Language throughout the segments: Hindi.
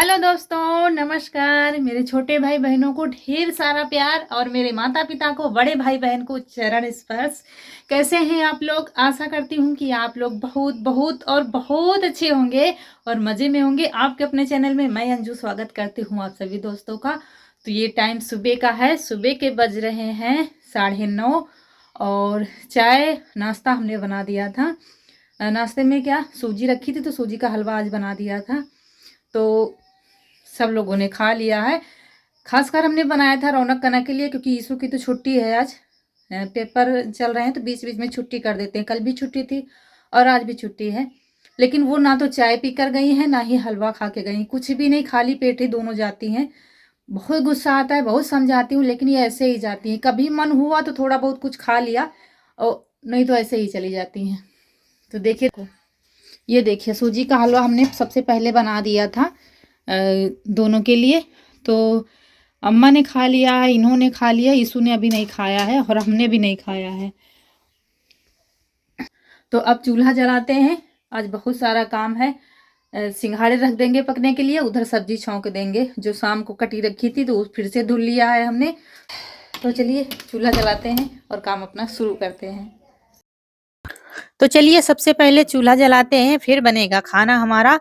हेलो दोस्तों, नमस्कार। मेरे छोटे भाई बहनों को ढेर सारा प्यार और मेरे माता पिता को, बड़े भाई बहन को चरण स्पर्श। कैसे हैं आप लोग? आशा करती हूँ कि आप लोग बहुत बहुत और बहुत अच्छे होंगे और मज़े में होंगे। आपके अपने चैनल में मैं अंजू स्वागत करती हूँ आप सभी दोस्तों का। तो ये टाइम सुबह का है, सुबह के बज रहे हैं 9:30 और चाय नाश्ता हमने बना दिया था। नाश्ते में क्या सूजी रखी थी, तो सूजी का हलवा आज बना दिया था। तो सब लोगों ने खा लिया है। खासकर हमने बनाया था रौनक कना के लिए, क्योंकि यीशु की तो छुट्टी है आज। पेपर चल रहे हैं तो बीच बीच में छुट्टी कर देते हैं। कल भी छुट्टी थी और आज भी छुट्टी है। लेकिन वो ना तो चाय पीकर गई हैं, ना ही हलवा खा के गई, कुछ भी नहीं, खाली पेट ही दोनों जाती हैं। बहुत गुस्सा आता है, बहुत समझाती हूँ, लेकिन ये ऐसे ही जाती हैं। कभी मन हुआ तो थोड़ा बहुत कुछ खा लिया और नहीं तो ऐसे ही चली जाती हैं। तो देखिए, ये देखिए सूजी का हलवा हमने सबसे पहले बना दिया था दोनों के लिए। तो अम्मा ने खा लिया है, इन्होंने खा लिया, यीशु ने अभी नहीं खाया है और हमने भी नहीं खाया है। तो अब चूल्हा जलाते हैं। आज बहुत सारा काम है। सिंघाड़े रख देंगे पकने के लिए, उधर सब्जी छौंक देंगे जो शाम को कटी रखी थी, तो फिर से धुल लिया है हमने। तो चलिए चूल्हा जलाते हैं और काम अपना शुरू करते हैं। तो चलिए सबसे पहले चूल्हा जलाते हैं, फिर बनेगा खाना हमारा।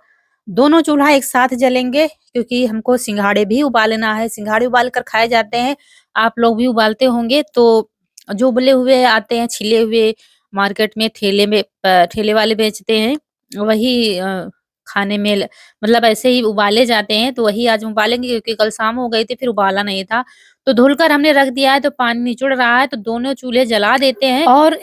दोनों चूल्हा एक साथ जलेंगे क्योंकि हमको सिंघाड़े भी उबालना है। सिंघाड़े उबाल कर खाए जाते हैं, आप लोग भी उबालते होंगे। तो जो उबले हुए आते हैं छिले हुए, मार्केट में ठेले में ठेले वाले बेचते हैं, वही खाने में मतलब ऐसे ही उबाले जाते हैं। तो वही आज उबालेंगे क्योंकि कल शाम हो गई थी, फिर उबाला नहीं था। तो धुलकर हमने रख दिया है, तो पानी निचुड़ रहा है, तो दोनों चूल्हे जला देते हैं। और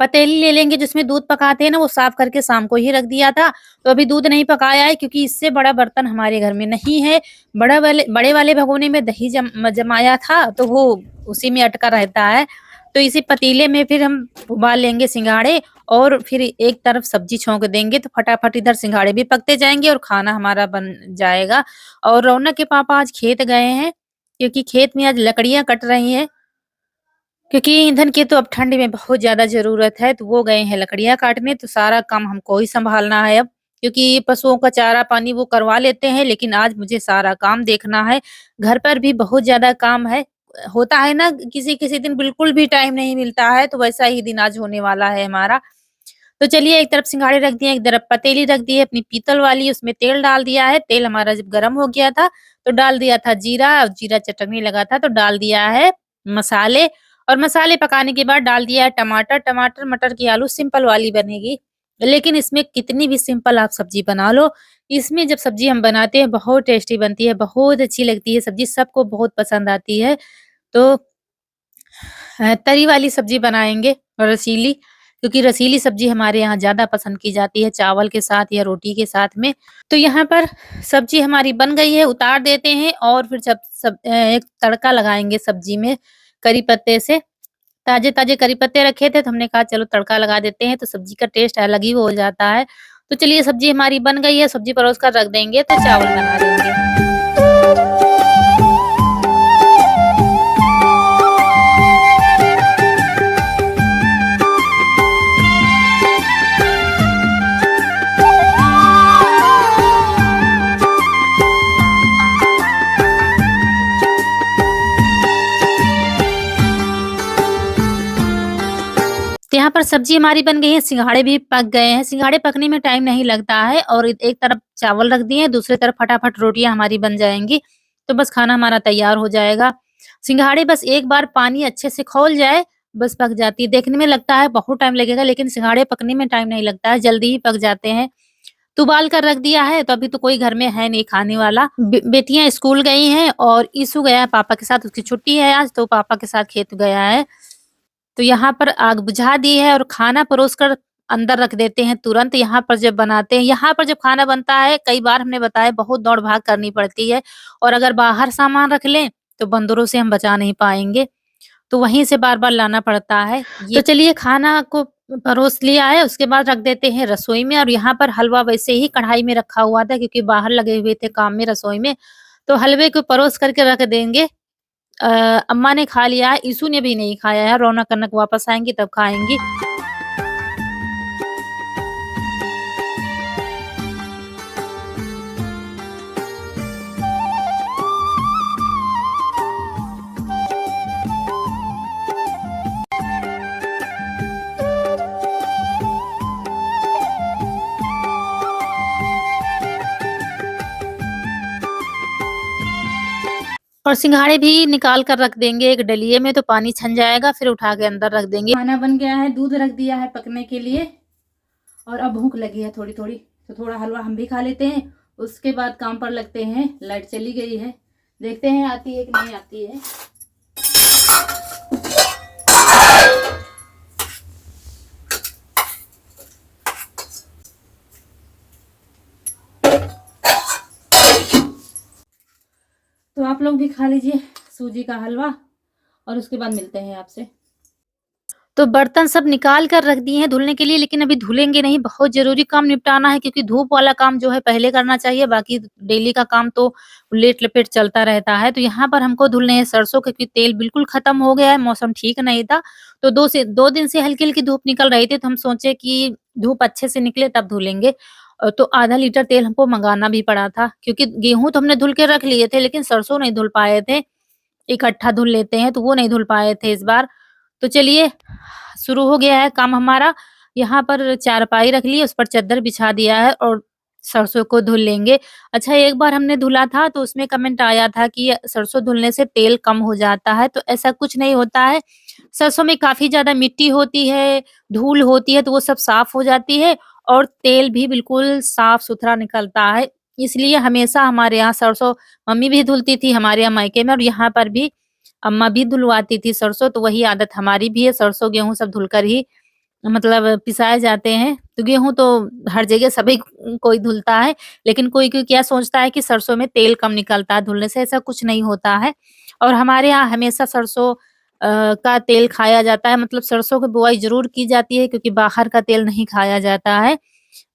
पतीली ले लेंगे जिसमें दूध पकाते हैं ना, वो साफ करके शाम को ही रख दिया था। तो अभी दूध नहीं पकाया है क्योंकि इससे बड़ा बर्तन हमारे घर में नहीं है। बड़े वाले भगोने में दही जमाया था, तो वो उसी में अटका रहता है। तो इसी पतीले में फिर हम उबाल लेंगे सिंघाड़े और फिर एक तरफ सब्जी छौंक देंगे, तो फटाफट इधर सिंघाड़े भी पकते जाएंगे और खाना हमारा बन जाएगा। और रौनक के पापा आज खेत गए हैं क्योंकि खेत में आज लकड़ियां कट रही हैं, क्योंकि ईंधन की तो अब ठंड में बहुत ज़्यादा ज़रूरत है। तो वो गए हैं लकड़ियाँ काटने, तो सारा काम हमको ही सँभालना है अब। क्योंकि पशुओं का चारा पानी वो करवा लेते हैं, लेकिन आज मुझे सारा काम देखना है। घर पर भी बहुत ज़्यादा काम है। होता है ना, किसी-किसी दिन बिल्कुल भी टाइम नहीं मिलता है, तो वैसा ही दिन आज होने वाला है हमारा। तो चलिए एक तरफ सिंघाड़े रख दिए, एक तरफ पतीली रख दी है अपनी पीतल वाली, उसमें तेल डाल दिया है। तेल हमारा जब गरम हो गया था, तो डाल दिया था जीरा, और जीरा चटकने लगा था तो डाल दिया है मसाले। और मसाले पकाने के बाद डाल दिया है टमाटर। टमाटर, मटर की आलू सिंपल वाली बनेगी। लेकिन इसमें कितनी भी सिंपल आप सब्जी बना लो, इसमें जब सब्जी हम बनाते हैं बहुत टेस्टी बनती है, बहुत अच्छी लगती है सब्जी, सबको बहुत पसंद आती है। तो तरी वाली सब्जी बनाएँगे रसीली, क्योंकि रसीली सब्जी हमारे यहाँ ज़्यादा पसंद की जाती है चावल के साथ या रोटी के साथ में। तो यहाँ पर सब्जी हमारी बन गई है, उतार देते हैं और फिर जब एक तड़का लगाएँगे सब्जी में करी पत्ते से। ताज़े-ताज़े करी पत्ते रखे थे, तो हमने कहा चलो तड़का लगा देते हैं, तो सब्जी का टेस्ट अलग ही हो जाता है। तो चलिए सब्जी हमारी बन गई है, सब्जी परोस कर रख देंगे, तो चावल बना देंगे। तो यहाँ पर सब्जी हमारी बन गई है, सिंघाड़े भी पक गए हैं। सिंघाड़े पकने में टाइम नहीं लगता है और एक तरफ चावल रख दिए हैं, दूसरी तरफ फटाफट रोटियाँ हमारी बन जाएँगी। तो बस खाना हमारा तैयार हो जाएगा। सिंघाड़े बस एक बार पानी अच्छे से खौल जाए, बस पक जाती है। देखने में लगता है बहुत टाइम लगेगा, लेकिन सिंघाड़े पकने में टाइम नहीं लगता है, जल्दी ही पक जाते हैं। तो उबाल कर रख दिया है, तो अभी तो कोई घर में है नहीं खाने वाला। बेटियाँ स्कूल गई हैं और इशू गया है पापा के साथ, उसकी छुट्टी है आज, तो पापा के साथ खेत गया है। तो यहाँ पर आग बुझा दी है और खाना परोस कर अंदर रख देते हैं तुरंत। यहाँ पर जब बनाते हैं, यहाँ पर जब खाना बनता है, कई बार हमने बताया बहुत दौड़-भाग करनी पड़ती है और अगर बाहर सामान रख लें, तो बंदरों से हम बचा नहीं पाएँगे, तो वहीं से बार-बार लाना पड़ता है। तो चलिए खाना को परोस लिया है, उसके बाद रख देते हैं रसोई में। और यहाँ पर हलवा वैसे ही कढ़ाई में रखा हुआ था क्योंकि बाहर लगे हुए थे काम में रसोई में, तो हलवे को परोस करके रख देंगे। अम्मा ने खा लिया है, इशू ने भी नहीं खाया है, रौनक-अनक वापस आएँगी तब खाएँगी। और सिंघाड़े भी निकाल कर रख देंगे एक डलिये में, तो पानी छन जाएगा, फिर उठा के अंदर रख देंगे। खाना बन गया है, दूध रख दिया है पकने के लिए, और अब भूख लगी है थोड़ी थोड़ी, तो थोड़ा हलवा हम भी खा लेते हैं, उसके बाद काम पर लगते हैं। लाइट चली गई है, देखते हैं आती है कि नहीं आती है। तो आप लोग भी खा लीजिए सूजी का हलवा, और उसके बाद मिलते हैं आपसे। तो बर्तन सब निकाल कर रख दिए हैं धुलने के लिए, लेकिन अभी धुलेंगे नहीं, बहुत ज़रूरी काम निपटाना है, क्योंकि धूप वाला काम जो है पहले करना चाहिए, बाकी डेली का काम तो लेट-लपेट चलता रहता है। तो यहाँ पर हमको धुलने हैं सरसों, क्योंकि तेल बिल्कुल खत्म हो गया है, मौसम ठीक नहीं था। तो 2 दिन से हल्की-हल्की धूप निकल रही थी, तो हम सोचे कि धूप अच्छे से निकले तब धुलेंगे। तो आधा लीटर तेल हमको मँगाना भी पड़ा था, क्योंकि गेहूँ तो हमने धुल के रख लिए थे, लेकिन सरसों नहीं धुल पाए थे। इकट्ठा धुल लेते हैं, तो वो नहीं धुल पाए थे इस बार। तो चलिए शुरू हो गया है काम हमारा। यहाँ पर चारपाई रख ली है, उस पर चद्दर बिछा दिया है, और सरसों को धुल लेंगे। अच्छा, एक बार हमने धुला था तो उसमें कमेंट आया था कि सरसों धुलने से तेल कम हो जाता है, तो ऐसा कुछ नहीं होता है। सरसों में काफ़ी ज़्यादा मिट्टी होती है, धूल होती है, तो वो सब साफ हो जाती है, और तेल भी बिल्कुल साफ-सुथरा निकलता है। इसलिए हमेशा हमारे यहाँ सरसों मम्मी भी धुलती थी हमारे यहाँ मायके में, और यहाँ पर भी अम्मा भी धुलवाती थी सरसों, तो वही आदत हमारी भी है, सरसों गेहूँ सब धुलकर ही मतलब पिसाए जाते हैं। तो गेहूँ तो हर जगह सभी कोई धुलता है, लेकिन कोई-कोई क्या सोचता है कि सरसों में तेल कम निकलता है धुलने से, ऐसा कुछ नहीं होता है। और हमारे यहाँ हमेशा सरसों का तेल खाया जाता है, मतलब सरसों की बुआई ज़रूर की जाती है, क्योंकि बाहर का तेल नहीं खाया जाता है।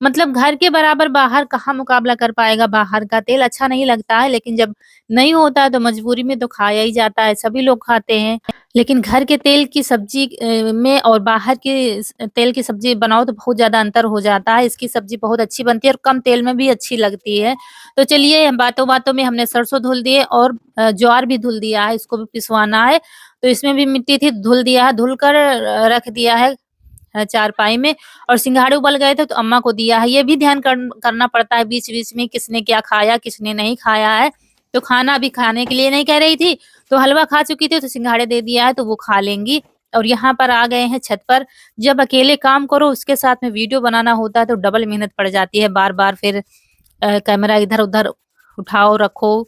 मतलब घर के बराबर बाहर कहाँ मुकाबला कर पाएगा, बाहर का तेल अच्छा नहीं लगता है, लेकिन जब नहीं होता है तो मजबूरी में तो खाया ही जाता है, सभी लोग खाते हैं। लेकिन घर के तेल की सब्ज़ी में और बाहर के तेल की सब्ज़ी बनाओ तो बहुत ज़्यादा अंतर हो जाता है। इसकी सब्ज़ी बहुत अच्छी बनती है और कम तेल में भी अच्छी लगती है। तो चलिए बातों-बातों में हमने सरसों धुल दिए, और ज्वार भी धुल दिया है, इसको भी पिसवाना है। तो इसमें भी मिट्टी थी, धुल दिया है, धुल कर रख दिया है चारपाई में, और सिंघाड़े उबल गए थे तो अम्मा को दिया है। ये भी ध्यान करना पड़ता है बीच-बीच में, किसने क्या खाया, किसने नहीं खाया है। तो खाना अभी खाने के लिए नहीं कह रही थी, तो हलवा खा चुकी थी, तो सिंघाड़े दे दिया है, तो वो खा लेंगी। और यहाँ पर आ गए हैं छत पर। जब अकेले काम करो, उसके साथ में वीडियो बनाना होता है, तो डबल मेहनत पड़ जाती है, बार-बार फिर कैमरा इधर-उधर उठाओ, रखो।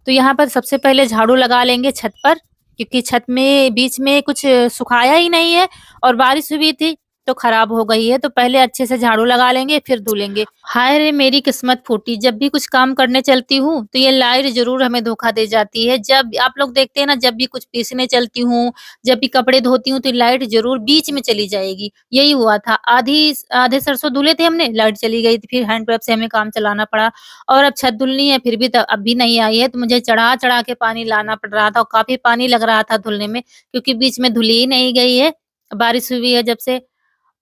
तो यहाँ पर सबसे पहले झाड़ू लगा लेंगे छत पर, क्योंकि छत में बीच में कुछ सुखाया ही नहीं है, और बारिश हुई थी तो खराब हो गई है, तो पहले अच्छे से झाड़ू लगा लेंगे, फिर धुलेंगे। हाय रे मेरी किस्मत फूटी, जब भी कुछ काम करने चलती हूँ, तो ये लाइट ज़रूर हमें धोखा दे जाती है। जब आप लोग देखते हैं ना, जब भी कुछ पीसने चलती हूँ, जब भी कपड़े धोती हूँ, तो लाइट ज़रूर बीच में चली जाएगी। यही हुआ था, आधे सरसों धुले थे हमने, लाइट चली गई थी, फिर हैंड पंप से हमें काम चलाना पड़ा, और अब छत धुलनी है, फिर भी अब भी नहीं आई है, तो मुझे चढ़ा-चढ़ा के पानी लाना पड़ रहा था, और काफ़ी पानी लग रहा था धुलने में, क्योंकि बीच में धुली ही नहीं गई है, बारिश हुई है जब से।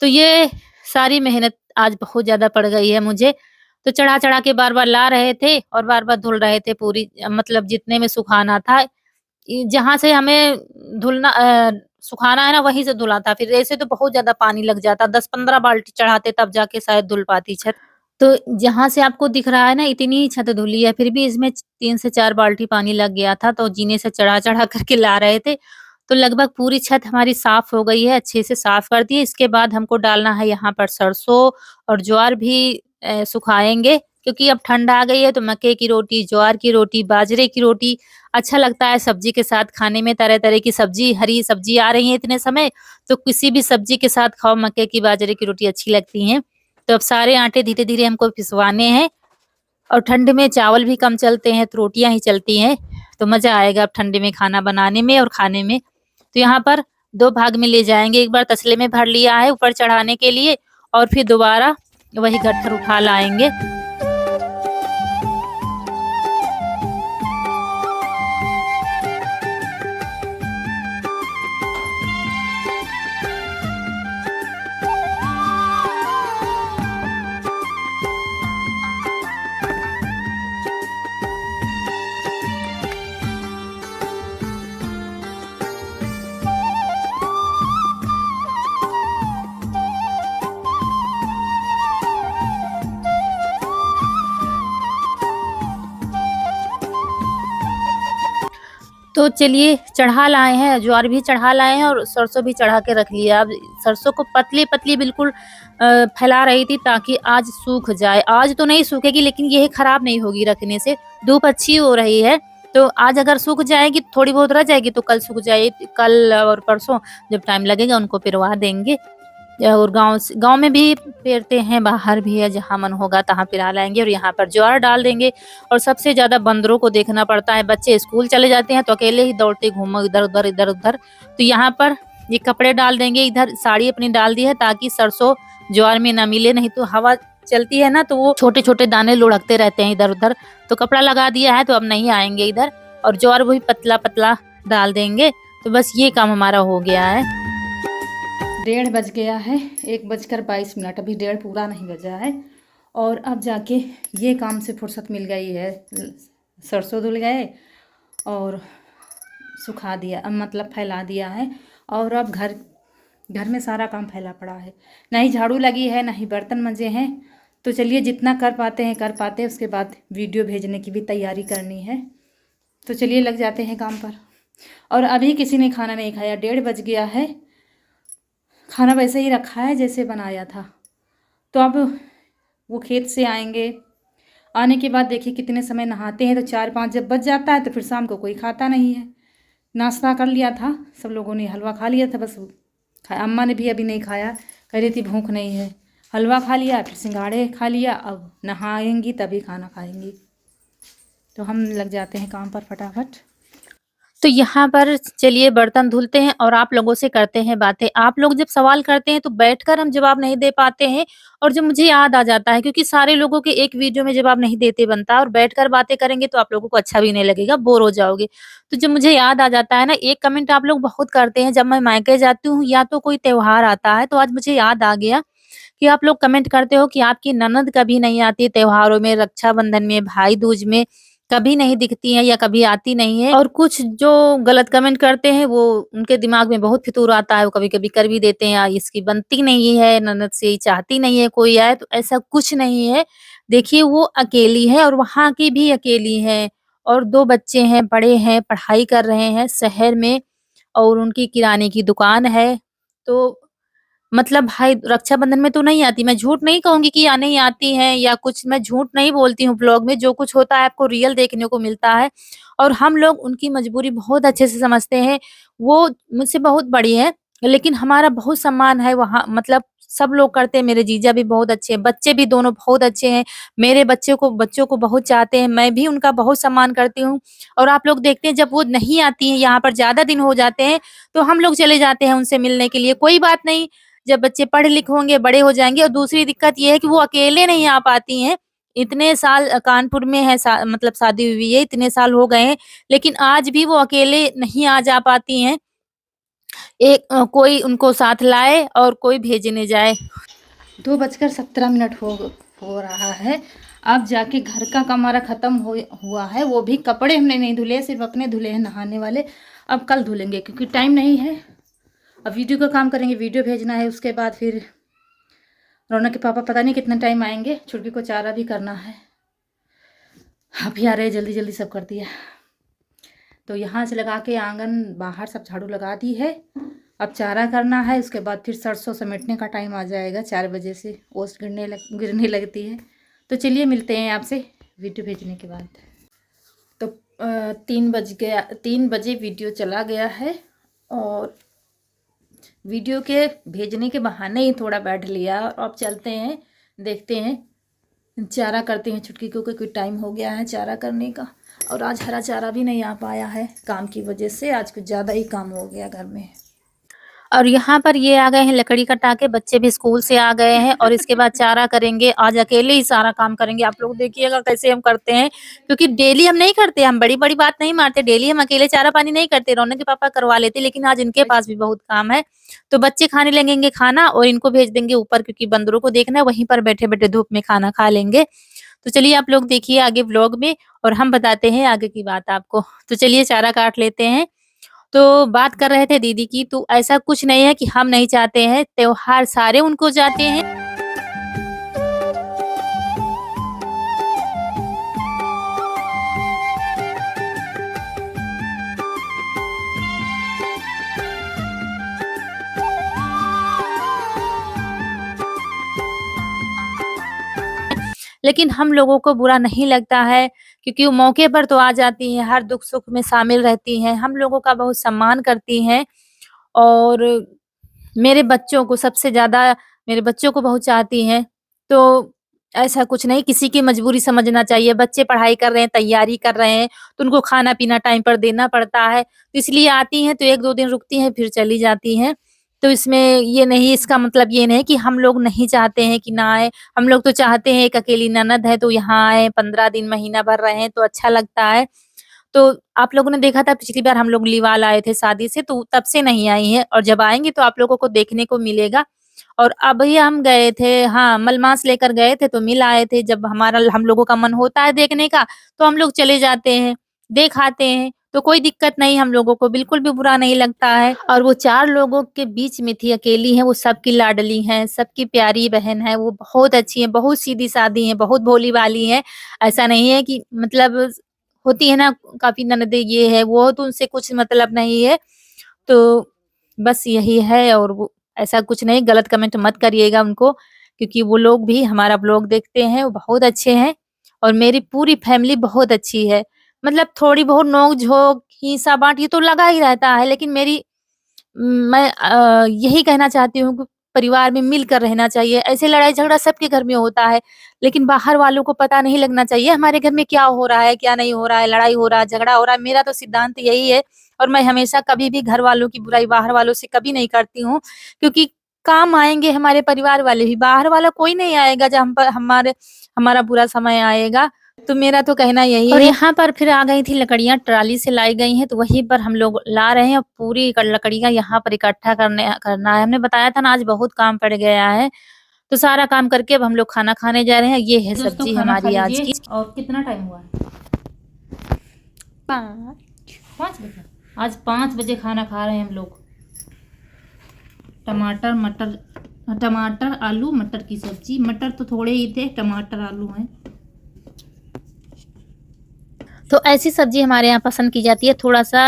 तो ये सारी मेहनत आज बहुत ज़्यादा पड़ गई है मुझे। तो चढ़ा-चढ़ा के बार-बार ला रहे थे, और बार-बार धुल रहे थे, पूरी मतलब जितने में सुखाना था। जहाँ से हमें सुखाना है ना, वहीं से धुला था। फिर ऐसे तो बहुत ज़्यादा पानी लग जाता, 10-15 बाल्टी चढ़ाते तब जाके शायद धुल पाती छत। तो जहाँ से आपको दिख रहा है ना, इतनी ही छत धुली है, फिर भी इसमें 3 से 4 बाल्टी पानी लग गया था, तो जीने से चढ़ा-चढ़ा करके ला रहे थे। तो लगभग पूरी छत हमारी साफ हो गई है, अच्छे से साफ कर दिए। इसके बाद हमको डालना है यहाँ पर सरसों, और ज्वार भी सुखाएँगे, क्योंकि अब ठंड आ गई है, तो मक्के की रोटी, ज्वार की रोटी, बाजरे की रोटी अच्छा लगता है सब्जी के साथ खाने में। तरह-तरह की सब्जी, हरी सब्जी आ रही है इतने समय, तो किसी भी सब्जी के साथ खाओ, मक्के की, बाजरे की रोटी अच्छी लगती हैं। तो अब सारे आटे धीरे-धीरे हमको पिसवाने हैं, और ठंड में चावल भी कम चलते हैं, तो रोटियाँ ही चलती हैं, तो मज़ा आएगा अब ठंड में खाना बनाने में और खाने में। तो यहाँ पर 2 भाग में ले जाएँगे, एक बार तसले में भर लिया है ऊपर चढ़ाने के लिए, और फिर दोबारा वही गट्ठर उठा लाएँगे। तो चलिए चढ़ा लाए हैं, ज्वार भी चढ़ा लाए हैं और सरसों भी चढ़ा के रख लिया। अब सरसों को पतली-पतली बिल्कुल फैला रही थी ताकि आज सूख जाए। आज तो नहीं सूखेगी लेकिन ये खराब नहीं होगी रखने से, धूप अच्छी हो रही है। तो आज अगर सूख जाएगी, थोड़ी बहुत रह जाएगी तो कल सूख जाएगी। कल और परसों जब टाइम लगेगा उनको पिरवा देंगे। और गाँव में भी पेरते हैं, बाहर भी है, जहाँ मन होगा तहाँ पिरा लाएँगे और यहाँ पर ज्वार डाल देंगे। और सबसे ज़्यादा बंदरों को देखना पड़ता है, बच्चे स्कूल चले जाते हैं तो अकेले ही दौड़ते घूमो इधर-उधर, इधर-उधर। तो यहाँ पर ये कपड़े डाल देंगे, इधर साड़ी अपनी डाल दी है ताकि सरसों ज्वार में ना मिले, नहीं तो हवा चलती है ना तो वो छोटे-छोटे दाने लुढ़कते रहते हैं इधर-उधर। तो कपड़ा लगा दिया है तो अब नहीं आएँगे इधर और ज्वार वही पतला-पतला डाल देंगे। तो बस ये काम हमारा हो गया है। 1:30 बज गया है, 1:22, अभी 1:30 पूरा नहीं बजा है। और अब जाके ये काम से फुर्सत मिल गई है। सरसों धुल गए और सुखा दिया, मतलब फैला दिया है। और अब घर में सारा काम फैला पड़ा है, ना ही झाड़ू लगी है, ना ही बर्तन मंजे हैं। तो चलिए जितना कर पाते हैं, उसके बाद वीडियो भेजने की भी तैयारी करनी है। तो चलिए लग जाते हैं काम पर। और अभी किसी ने खाना नहीं खाया, 1:30 बज गया है। खाना वैसे ही रखा है जैसे बनाया था। तो अब वो खेत से आएंगे, आने के बाद देखिए कितने समय नहाते हैं। तो 4-5 जब बज जाता है तो फिर शाम को कोई खाता नहीं है। नाश्ता कर लिया था, सब लोगों ने हलवा खा लिया था, बस अम्मा ने भी अभी नहीं खाया, कह रही थी भूख नहीं है। हलवा खा लिया, फिर सिंघाड़े खा लिया। अब नहाएंगी तभी खाना खाएंगी। तो हम लग जाते हैं काम पर फटाफट। तो यहाँ पर चलिए बर्तन धुलते हैं और आप लोगों से करते हैं बातें। आप लोग जब सवाल करते हैं तो बैठकर हम जवाब नहीं दे पाते हैं और जब मुझे याद आ जाता है, क्योंकि सारे लोगों के एक वीडियो में जवाब नहीं देते बनता और बैठकर बातें करेंगे तो आप लोगों को अच्छा भी नहीं लगेगा, बोर हो जाओगे। तो जब मुझे याद आ जाता है ना, एक कमेंट आप लोग बहुत करते हैं जब मैं मायके जाती हूँ या तो कोई त्योहार आता है, तो आज मुझे याद आ गया कि आप लोग कमेंट करते हो कि आपकी ननद कभी नहीं आती त्योहारों में, रक्षाबंधन में, भाई दूज में कभी नहीं दिखती हैं या कभी आती नहीं है। और कुछ जो गलत कमेंट करते हैं वो उनके दिमाग में बहुत फितूर आता है, वो कभी-कभी कर भी देते हैं, या इसकी बनती नहीं है, ननद से ही चाहती नहीं है कोई आए, तो ऐसा कुछ नहीं है। देखिए वो अकेली है और वहाँ की भी अकेली है और 2 बच्चे हैं, बड़े हैं, पढ़ाई कर रहे हैं शहर में और उनकी किराने की दुकान है। तो मतलब भाई रक्षाबंधन में तो नहीं आती, मैं झूठ नहीं कहूँगी कि या नहीं आती हैं या कुछ, मैं झूठ नहीं बोलती हूँ व्लॉग में, जो कुछ होता है आपको रियल देखने को मिलता है और हम लोग उनकी मजबूरी बहुत अच्छे से समझते हैं। वो मुझसे बहुत बड़ी हैं, लेकिन हमारा बहुत सम्मान है वहाँ, मतलब सब लोग करते हैं, मेरे जीजा भी बहुत अच्छे हैं, बच्चे भी दोनों बहुत अच्छे हैं, मेरे बच्चों को बहुत चाहते हैं, मैं भी उनका बहुत सम्मान करती हूँ। और आप लोग देखते हैं जब वो नहीं आती हैं, यहाँ पर ज़्यादा दिन हो जाते हैं, तो हम लोग चले जाते हैं उनसे मिलने के लिए, कोई बात नहीं, जब बच्चे पढ़ लिख होंगे, बड़े हो जाएँगे। और दूसरी दिक्कत ये है कि वो अकेले नहीं आ पाती हैं। इतने साल कानपुर में है, मतलब शादी हुई है, इतने साल हो गए हैं, लेकिन आज भी वो अकेले नहीं आ जा पाती हैं। कोई उनको साथ लाए और कोई भेजने जाए। 2:17 हो रहा है। अब जाके घर का काम हमारा ख़त्म हुआ है। वो भी कपड़े हमने नहीं धुले, सिर्फ अपने धुले हैं नहाने वाले। अब कल धुलेंगे क्योंकि टाइम नहीं है। अब वीडियो का काम करेंगे, वीडियो भेजना है, उसके बाद फिर रौनक के पापा पता नहीं कितने टाइम आएंगे, छुटकी को चारा भी करना है। अभी आ रहे, जल्दी जल्दी सब कर दिया। तो यहाँ से लगा के आंगन बाहर सब झाड़ू लगा दी है। अब चारा करना है, उसके बाद फिर सरसों समेटने का टाइम आ जाएगा। 4 बजे से ओस गिरने लगती है। तो चलिए मिलते हैं आपसे वीडियो भेजने के बाद। तो 3 बजे वीडियो चला गया है और वीडियो के भेजने के बहाने ही थोड़ा बैठ लिया। और अब चलते हैं, देखते हैं, चारा करते हैं छुटकी को, क्योंकि टाइम हो गया है चारा करने का। और आज हरा चारा भी नहीं आ पाया है काम की वजह से, आज कुछ ज़्यादा ही काम हो गया घर में। और यहाँ पर ये आ गए हैं लकड़ी कटा के, बच्चे भी स्कूल से आ गए हैं और इसके बाद चारा करेंगे। आज अकेले ही सारा काम करेंगे, आप लोग देखिएगा कैसे हम करते हैं, क्योंकि डेली हम नहीं करते, हम बड़ी-बड़ी बात नहीं मारते, डेली हम अकेले चारा पानी नहीं करते, रौनक के पापा करवा लेते, लेकिन आज इनके पास भी बहुत काम है। तो बच्चे खाने लगेंगे खाना और इनको भेज देंगे ऊपर, क्योंकि बंदरों को देखना है, वहीं पर बैठे-बैठे धूप में खाना खा लेंगे। तो चलिए आप लोग देखिए आगे व्लॉग में और हम बताते हैं आगे की बात आपको। तो चलिए चारा काट लेते हैं। तो बात कर रहे थे दीदी की, तो ऐसा कुछ नहीं है कि हम नहीं चाहते हैं, त्योहार सारे उनको जाते हैं। लेकिन हम लोगों को बुरा नहीं लगता है, क्योंकि वो मौके पर तो आ जाती हैं, हर दुख-सुख में शामिल रहती हैं, हम लोगों का बहुत सम्मान करती हैं और मेरे बच्चों को सबसे ज़्यादा मेरे बच्चों को बहुत चाहती हैं। तो ऐसा कुछ नहीं, किसी की मजबूरी समझना चाहिए। बच्चे पढ़ाई कर रहे हैं, तैयारी कर रहे हैं, तो उनको खाना-पीना टाइम पर देना पड़ता है। तो इसलिए आती हैं, तो 1-2 दिन रुकती हैं, फिर चली जाती हैं। तो इसमें ये नहीं, इसका मतलब ये नहीं कि हम लोग नहीं चाहते हैं कि ना आएँ। हम लोग तो चाहते हैं, एक अकेली ननद है, तो यहाँ आएँ, 15 दिन, महीना भर रहें, तो अच्छा लगता है। तो आप लोगों ने देखा था पिछली बार हम लोग लिवाल आए थे शादी से, तो तब से नहीं आई हैं और जब आएँगी तो आप लोगों को देखने को मिलेगा। और अभी हम गए थे, हाँ, मलमास लेकर गए थे तो मिल आए थे। जब हम लोगों का मन होता है देखने का, तो हम लोग चले जाते हैं, देख आते हैं। तो कोई दिक्कत नहीं, हम लोगों को बिल्कुल भी बुरा नहीं लगता है। और वो 4 लोगों के बीच में थी, अकेली हैं, वो सबकी लाडली हैं, सबकी प्यारी बहन है, वो बहुत अच्छी हैं, बहुत सीधी-सादी हैं, बहुत भोली-भाली हैं। ऐसा नहीं है कि मतलब होती है ना, काफ़ी ननदें ये है, वो, तो उनसे कुछ मतलब नहीं है। तो बस यही है, और वो ऐसा कुछ नहीं, गलत कमेंट मत करिएगा उनको, क्योंकि वो लोग भी हमारा ब्लॉग देखते हैं, वो बहुत अच्छे हैं और मेरी पूरी फैमिली बहुत अच्छी है। मतलब थोड़ी बहुत नोक-झोंक, हिस्सा-बाँट ये तो लगा ही रहता है, लेकिन मैं यही कहना चाहती हूँ कि परिवार में मिलकर रहना चाहिए। ऐसे लड़ाई-झगड़ा सबके घर में होता है, लेकिन बाहर वालों को पता नहीं लगना चाहिए हमारे घर में क्या हो रहा है, क्या नहीं हो रहा है, लड़ाई हो रहा है, झगड़ा हो रहा है। मेरा तो सिद्धांत यही है, और मैं हमेशा कभी भी घर वालों की बुराई बाहर वालों से कभी नहीं करती हूँ, क्योंकि काम आएँगे हमारे परिवार वाले ही, बाहर वाला कोई नहीं आएगा जब हम पर हमारा बुरा समय आएगा। तो मेरा तो कहना यही है। और यहाँ पर फिर आ गई थी लकड़ियाँ, ट्राली से लाई गई हैं, तो वहीं पर हम लोग ला रहे हैं और पूरी लकड़ियाँ यहाँ पर इकट्ठा करना है। हमने बताया था ना, आज बहुत काम पड़ गया है, तो सारा काम करके अब हम लोग खाना खाने जा रहे हैं। ये है सब्जी हमारी आज की। और कितना टाइम हुआ है? 5 बजे। आज 5 बजे खाना खा रहे हैं हम लोग। टमाटर आलू मटर की सब्जी। मटर तो थोड़े ही थे, टमाटर आलू हैं। तो ऐसी सब्जी हमारे यहाँ पसंद की जाती है, थोड़ा-सा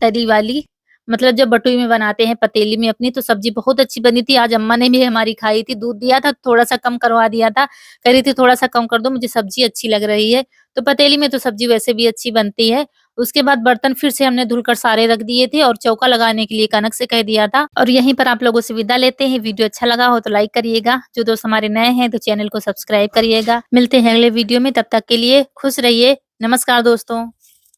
तरी वाली, मतलब जब बटुई में बनाते हैं पतीली में अपनी, तो सब्जी बहुत अच्छी बनी थी। आज अम्मा ने भी हमारी खाई थी, दूध दिया था, थोड़ा-सा कम करवा दिया था। कह रही थी थोड़ा-सा कम कर दो, मुझे सब्जी अच्छी लग रही है। तो पतीली में तो सब्जी वैसे भी अच्छी बनती है। उसके बाद बर्तन फिर से हमने धुलकर सारे रख दिए थे और चौका लगाने के लिए कनक से कह दिया था। और यहीं पर आप लोगों से विदा लेते हैं। वीडियो अच्छा लगा हो तो लाइक करिएगा। जो दोस्त हमारे नए हैं तो चैनल को सब्सक्राइब करिएगा। मिलते हैं अगले वीडियो में, तब तक के लिए खुश रहिए। नमस्कार दोस्तों।